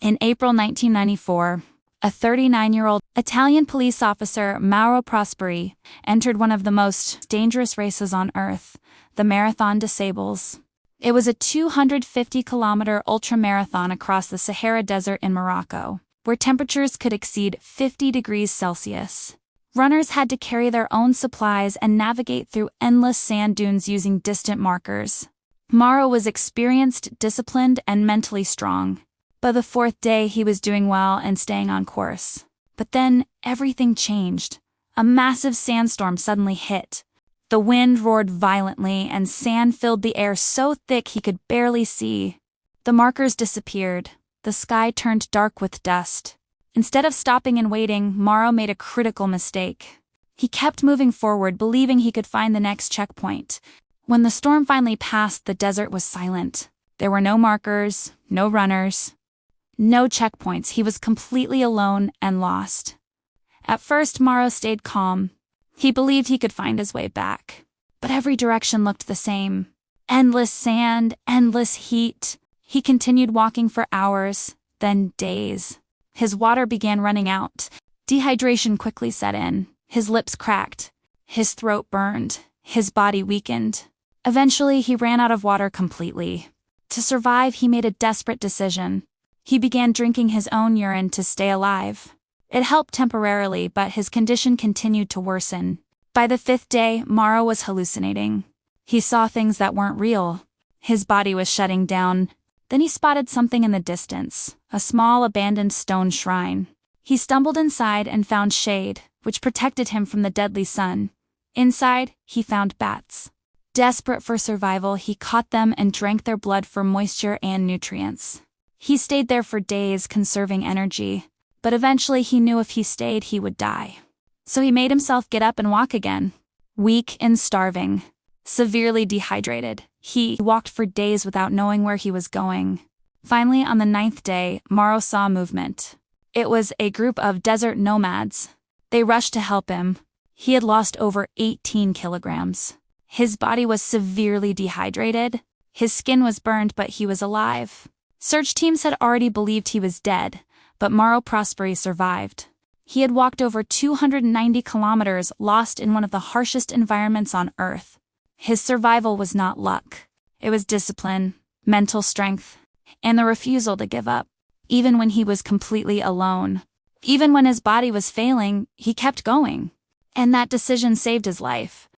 In April 1994, a 39-year-old Italian police officer, Mauro Prosperi, entered one of the most dangerous races on Earth, the Marathon des Sables. It was a 250-kilometer ultramarathon across the Sahara Desert in Morocco, where temperatures could exceed 50 degrees Celsius. Runners had to carry their own supplies and navigate through endless sand dunes using distant markers. Mauro was experienced, disciplined, and mentally strong. By the fourth day, he was doing well and staying on course. But then, everything changed. A massive sandstorm suddenly hit. The wind roared violently, and sand filled the air so thick he could barely see. The markers disappeared. The sky turned dark with dust. Instead of stopping and waiting, Mauro made a critical mistake. He kept moving forward, believing he could find the next checkpoint. When the storm finally passed, the desert was silent. There were no markers, no runners, no checkpoints. He was completely alone and lost. At first, Mauro stayed calm. He believed he could find his way back. But every direction looked the same. Endless sand, endless heat. He continued walking for hours, then days. His water began running out. Dehydration quickly set in. His lips cracked. His throat burned. His body weakened. Eventually, he ran out of water completely. To survive, he made a desperate decision. He began drinking his own urine to stay alive. It helped temporarily, but his condition continued to worsen. By the fifth day, Mauro was hallucinating. He saw things that weren't real. His body was shutting down. Then he spotted something in the distance, a small abandoned stone shrine. He stumbled inside and found shade, which protected him from the deadly sun. Inside, he found bats. Desperate for survival, he caught them and drank their blood for moisture and nutrients. He stayed there for days, conserving energy, but eventually he knew if he stayed, he would die. So he made himself get up and walk again. Weak and starving, severely dehydrated, he walked for days without knowing where he was going. Finally, on the 9th day, Mauro saw movement. It was a group of desert nomads. They rushed to help him. He had lost over 18 kilograms. His body was severely dehydrated. His skin was burned, but he was alive. Search teams had already believed he was dead, but Mauro Prosperi survived. He had walked over 290 kilometers, lost in one of the harshest environments on Earth. His survival was not luck. It was discipline, mental strength, and the refusal to give up. Even when he was completely alone, even when his body was failing, he kept going. And that decision saved his life.